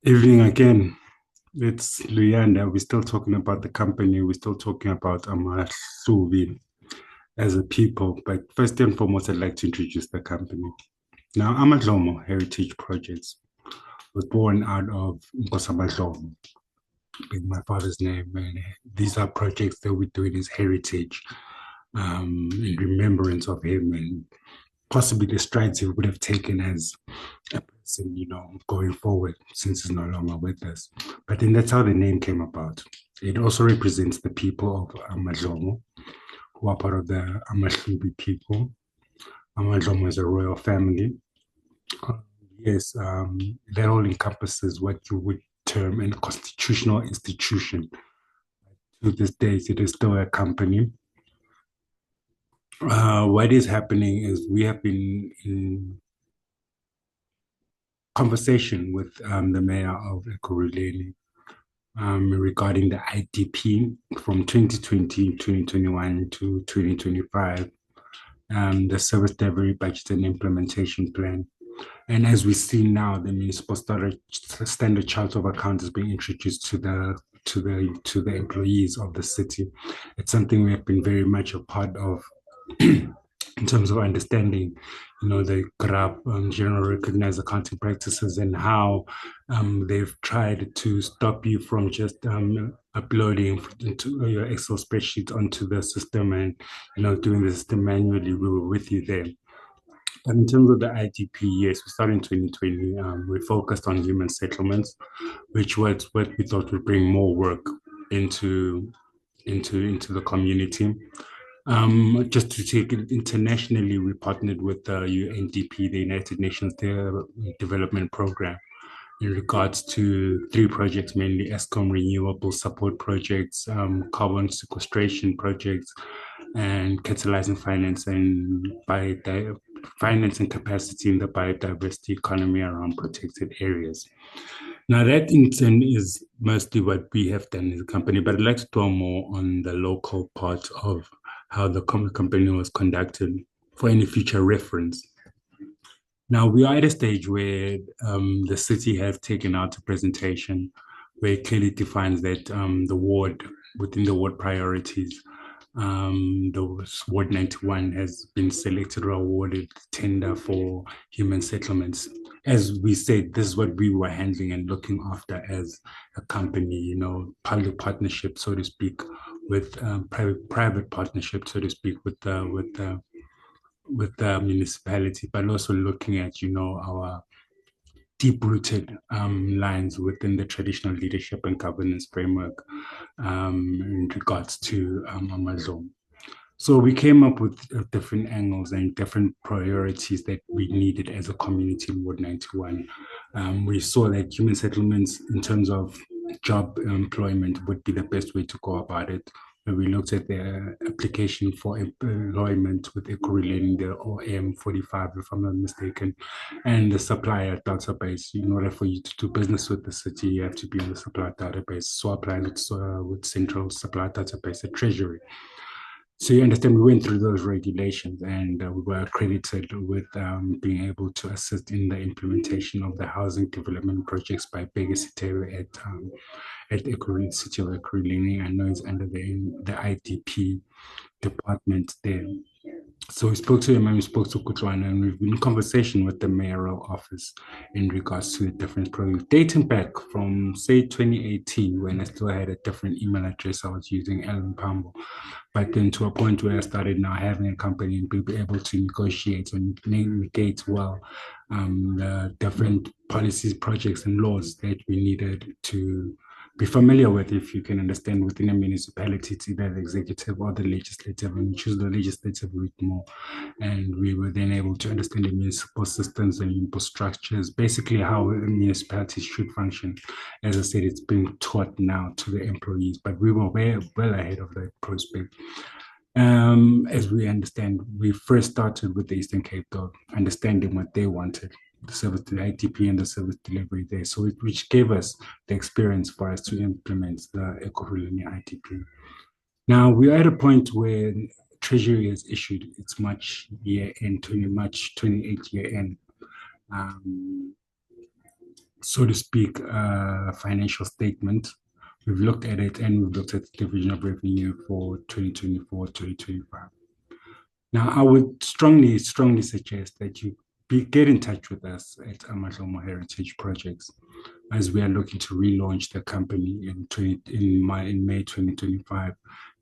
Evening again. It's Luyanda. We're still talking about the company. We're still talking about Amadhlomo as a people. But first and foremost, I'd like to introduce the company. Now, Amadlomo Heritage Projects was born out of Amadlomo, being my father's name. And these are projects that we do in his heritage, in remembrance of him and possibly the strides he would have taken as a person, going forward since he's no longer with us. But then that's how the name came about. It also represents the people of Amadlomo, who are part of the Amahlubi people. Amadlomo is a royal family. Uh, yes, that all encompasses what you would term a constitutional institution. To this day, it is still a company. What is happening is we have been in conversation with the mayor of Ekurhuleni regarding the IDP from 2020, 2021 to 2025, the Service Delivery Budget and Implementation Plan. And as we see now, the municipal standard chart of account is being introduced to the employees of the city. It's something we have been very much a part of in terms of understanding, the GRAP, general recognized accounting practices, and how they've tried to stop you from just uploading into your Excel spreadsheet onto the system and, doing the system manually. We were with you there. But in terms of the ITP, yes, we started in 2020. We focused on human settlements, which was what we thought would bring more work into into the community. Just to take it internationally, we partnered with the UNDP, the United Nations Development Program, in regards to three projects, mainly ESCOM renewable support projects, carbon sequestration projects, and catalyzing finance and capacity in the biodiversity economy around protected areas. Now, that in turn is mostly what we have done as a company, but I'd like to dwell more on the local part of how the company was conducted for any future reference. Now, we are at a stage where the city has taken out a presentation where it clearly defines that within the ward priorities, the Ward 91 has been selected or awarded tender for human settlements. As we said, this is what we were handling and looking after as a company, public partnership, so to speak, with private partnership, so to speak, with the municipality, but also looking at, our deep-rooted lines within the traditional leadership and governance framework in regards to Amadlomo. So we came up with different angles and different priorities that we needed as a community in Ward 91. We saw that human settlements in terms of job employment would be the best way to go about it. When we looked at the application for employment with Ekurhuleni, the OM45, if I'm not mistaken, and the supplier database. In order for you to do business with the city, you have to be on the supplier database. So applied with Central Supplier Database at Treasury. So you understand, we went through those regulations and we were accredited with being able to assist in the implementation of the housing development projects by Bega City at Ekurhuleni, City of Ekurhuleni. I know it's under the IDP department there. So we spoke to him and we spoke to Kutwana, and we've been in conversation with the mayoral office in regards to the different programs, dating back from, say, 2018, when I still had a different email address. I was using Ellen Pambo, but then to a point where I started now having a company and be able to negotiate and navigate well the different policies, projects, and laws that we needed to be familiar with. If you can understand, within a municipality, it's either the executive or the legislative, and we choose the legislative route more. And we were then able to understand the municipal systems and municipal structures, basically how municipalities should function. As I said, it's being taught now to the employees, but we were well ahead of that prospect. As we understand, we first started with the Eastern Cape, though, understanding what they wanted, the service, the ITP and the service delivery there. So which gave us the experience for us to implement the Ekurhuleni ITP. Now we are at a point where Treasury has issued its March year end, March 28 year end. Um, so to speak, financial statement. We've looked at it and we've looked at the division of revenue for 2024, 2025. Now, I would strongly suggest that you get in touch with us at Amadhlomo Heritage Projects as we are looking to relaunch the company in May 2025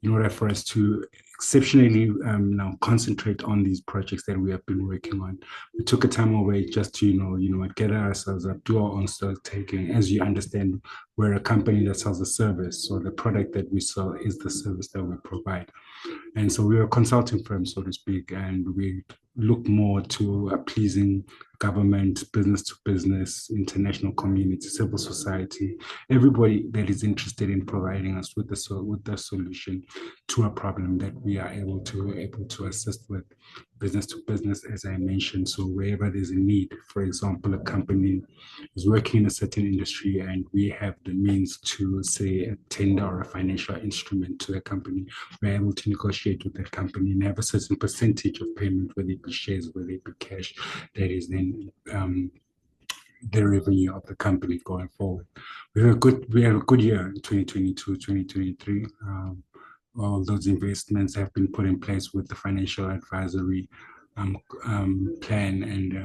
in order for us to exceptionally now concentrate on these projects that we have been working on. We took a time away just to get ourselves up, do our own stock taking. As you understand, we're a company that sells a service, so the product that we sell is the service that we provide. And so we're a consulting firm, so to speak, and we look more to a pleasing government, business to business, international community, civil society, everybody that is interested in providing us with the solution to a problem that we are able to assist with, business to business, as I mentioned. So wherever there's a need, for example, a company is working in a certain industry and we have the means to say a tender or a financial instrument to the company, we're able to negotiate with that company and have a certain percentage of payment, whether it be shares, whether it be cash, that is then the revenue of the company going forward. We have a good year in 2022, 2023. All those investments have been put in place with the financial advisory plan, and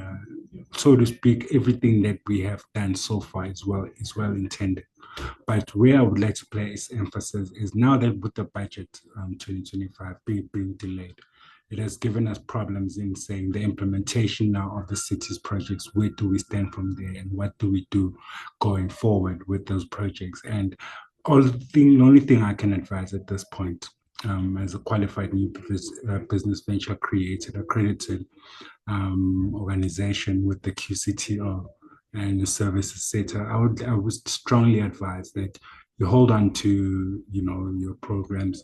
so to speak, everything that we have done so far is well intended. But where I would like to place emphasis is now that with the budget 2025 being delayed, it has given us problems in saying the implementation now of the city's projects. Where do we stand from there, and what do we do going forward with those projects? And the only thing I can advise at this point, as a qualified new business venture created, accredited organization with the QCTO and the services sector, I would strongly advise that you hold on to your programs,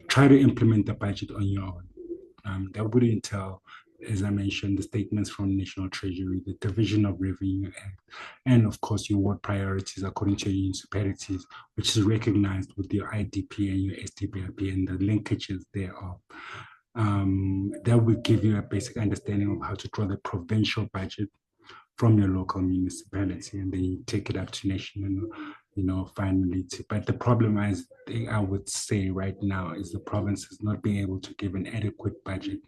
try to implement the budget on your own. That would entail, as I mentioned, the statements from National Treasury, the Division of Revenue Act, and of course your work priorities according to your municipalities, which is recognized with your IDP and your SDBIP and the linkages thereof. That will give you a basic understanding of how to draw the provincial budget from your local municipality, and then you take it up to national, finally. But the problem is, I would say right now, is the province is not being able to give an adequate budget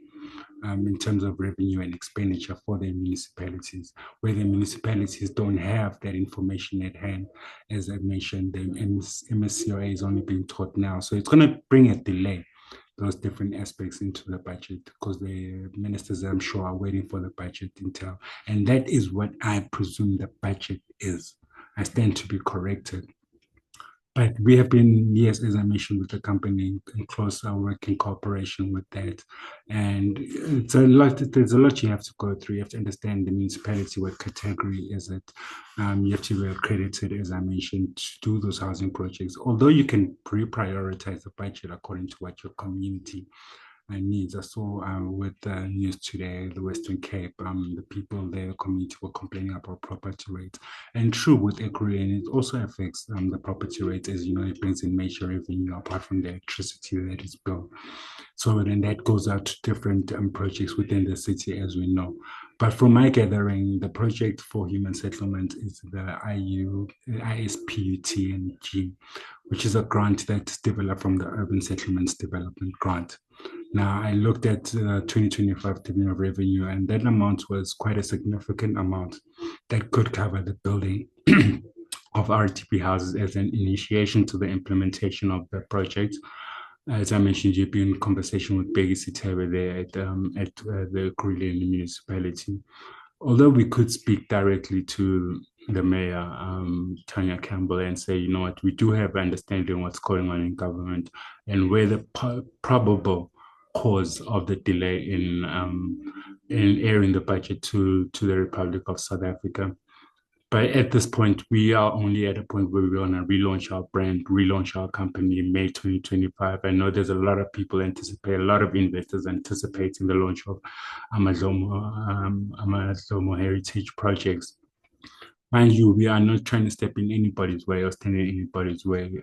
in terms of revenue and expenditure for their municipalities, where the municipalities don't have that information at hand. As I mentioned, the MSCOA is only being taught now. So it's going to bring a delay, those different aspects into the budget, because the ministers, I'm sure, are waiting for the budget intel. And that is what I presume the budget is. I stand to be corrected. But we have been, yes, as I mentioned, with the company in close working cooperation with that. And it's a lot, there's a lot you have to go through. You have to understand the municipality, what category is it. You have to be accredited, as I mentioned, to do those housing projects. Although you can prioritize the budget according to what your community needs. I saw with the news today, the Western Cape, the people there, the community were complaining about property rates. And true with Equity, and it also affects the property rates, as you know, it brings in major revenue apart from the electricity that is built. So then that goes out to different projects within the city, as we know. But from my gathering, the project for human settlement is the ISPUTNG, which is a grant that's developed from the Urban Settlements Development Grant. Now, I looked at 2025 division of revenue, and that amount was quite a significant amount that could cover the building of RTP houses as an initiation to the implementation of the project. As I mentioned, you've been in conversation with Peggy Sitebe there at the Kurilian municipality. Although we could speak directly to the mayor, Tanya Campbell, and say, you know what, we do have understanding what's going on in government and where the probable cause of the delay in airing the budget to the Republic of South Africa. But at this point, we are only at a point where we want to relaunch our brand, relaunch our company in May 2025. I know there's a lot of people anticipate, a lot of investors anticipating the launch of Amadhlomo Heritage Projects. Mind you, we are not trying to step in anybody's way or stand in anybody's way.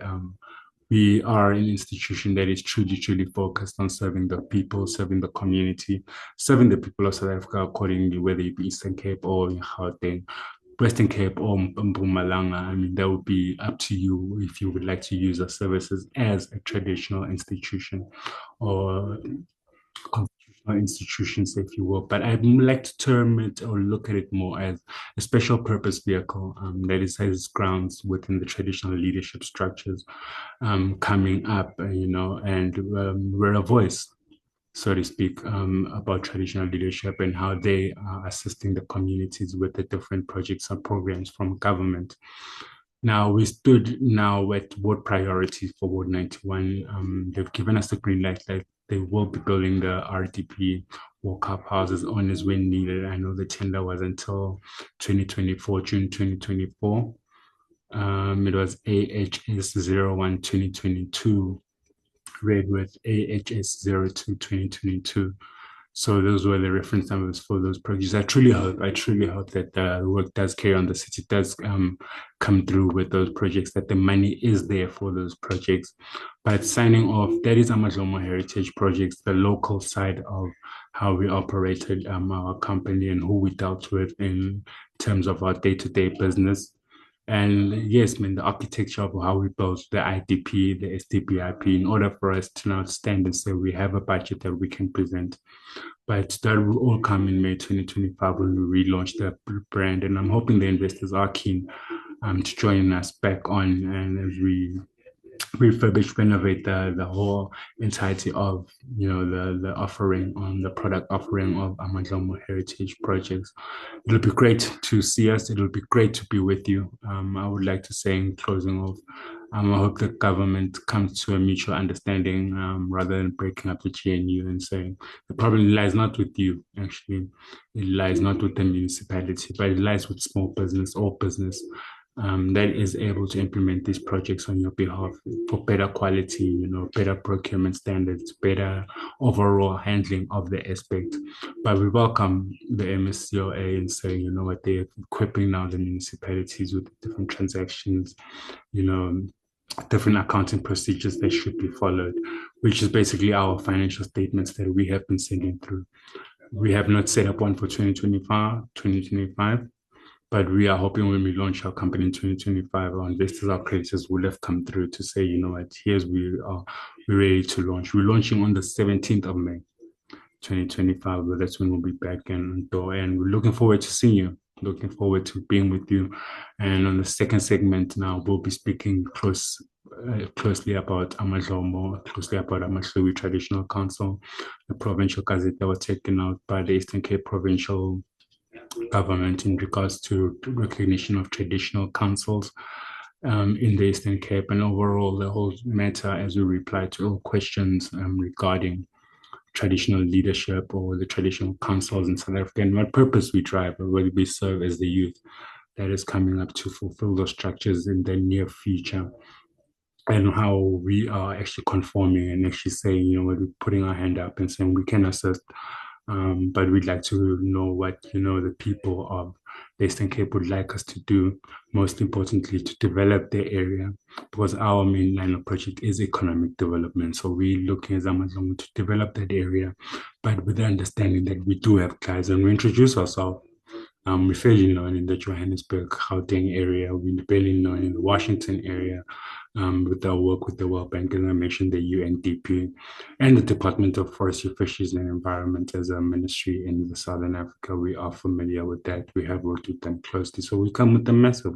We are an institution that is truly focused on serving the people, serving the community, serving the people of South Africa accordingly, whether it be Eastern Cape or Gauteng. Western Cape or Mpumalanga, I mean, that would be up to you if you would like to use our services as a traditional institution or constitutional institutions, if you will. But I'd like to term it or look at it more as a special purpose vehicle that is has its grounds within the traditional leadership structures coming up, and we're a voice, so to speak, about traditional leadership and how they are assisting the communities with the different projects and programs from government. Now, we stood now at ward priorities for Ward 91. They've given us the green light that they will be building the RDP walk-up houses on as when needed. I know the tender was until 2024, June 2024. It was AHS 01 2022, read with AHS 02 2022. So those were the reference numbers for those projects. I truly hope that the work does carry on, the city does come through with those projects, that the money is there for those projects. But signing off, that is Amadhlomo Heritage Projects, the local side of how we operated our company and who we dealt with in terms of our day-to-day business. And yes, man, the architecture of how we built the IDP, the SDPIP, in order for us to now stand and say we have a budget that we can present. But that will all come in May 2025 when we relaunch the brand. And I'm hoping the investors are keen to join us back on, and as we refurbish, renovate the whole entirety of the offering on the product offering of Amadlomo Heritage Projects. It'll be great to see us. It'll be great to be with you. I would like to say in closing off, I hope the government comes to a mutual understanding rather than breaking up the GNU and saying the problem lies not with you, actually. It lies not with the municipality, but it lies with small business or business that is able to implement these projects on your behalf for better quality, better procurement standards, better overall handling of the aspect. But we welcome the MSCOA and say, you know what, they're equipping now the municipalities with different transactions, different accounting procedures that should be followed, which is basically our financial statements that we have been sending through. We have not set up one for 2025, but we are hoping when we launch our company in 2025, our investors, our creditors will have come through to say, you know what, we're ready to launch. We're launching on the 17th of May, 2025, but that's when we'll be back and we're looking forward to seeing you. Looking forward to being with you. And on the second segment now, we'll be speaking closely about Amadhlomo, closely about Amadhlomo Traditional Council, the provincial gazette that was taken out by the Eastern Cape Provincial Government in regards to recognition of traditional councils in the Eastern Cape, and overall the whole matter as we reply to all questions regarding traditional leadership or the traditional councils in South Africa and what purpose we drive or what we serve as the youth that is coming up to fulfill those structures in the near future, and how we are actually conforming and actually saying, we're putting our hand up and saying we can assist. But we'd like to know what, the people of the Eastern Cape would like us to do, most importantly, to develop their area, because our main line of project is economic development. So we're looking as Amadhlomo to develop that area, but with the understanding that we do have clients and we introduce ourselves. We're fairly known in the Johannesburg, Gauteng area. We're fairly known in the Washington area with our work with the World Bank, and I mentioned the UNDP and the Department of Forestry, Fisheries and Environment as a ministry in the Southern Africa. We are familiar with that. We have worked with them closely. So we come with a massive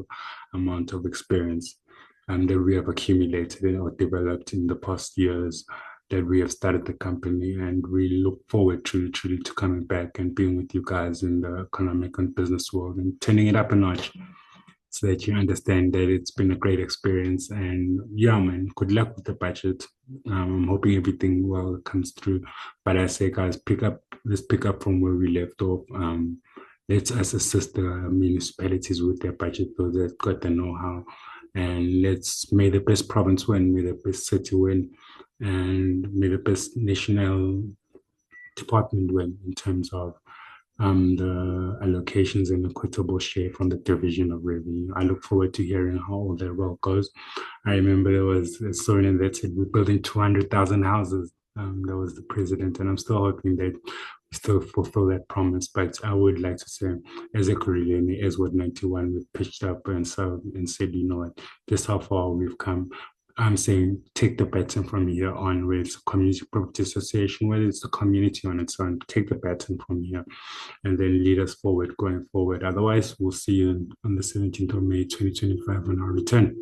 amount of experience that we have accumulated or developed in the past years that we have started the company, and we look forward to coming back and being with you guys in the economic and business world and turning it up a notch so that you understand that it's been a great experience. And yeah, man, good luck with the budget. I'm hoping everything well comes through. But I say, guys, let's pick up from where we left off. Let's assist the municipalities with their budget, those that got the know-how. And may the best province win, may the best city win, and may the best national department win in terms of the allocations and equitable share from the division of revenue. I look forward to hearing how all that well goes. I remember there was a slogan that said we're building 200,000 houses. That was the president, and I'm still hoping that still fulfill that promise. But I would like to say, as a Carillion, as Ward 91, we've pitched up and said, you know what, this is how far we've come. I'm saying take the baton from here on, whether it's a community property association, whether it's the community on its own, take the baton from here and then lead us forward going forward. Otherwise, we'll see you on the 17th of May, 2025 on our return.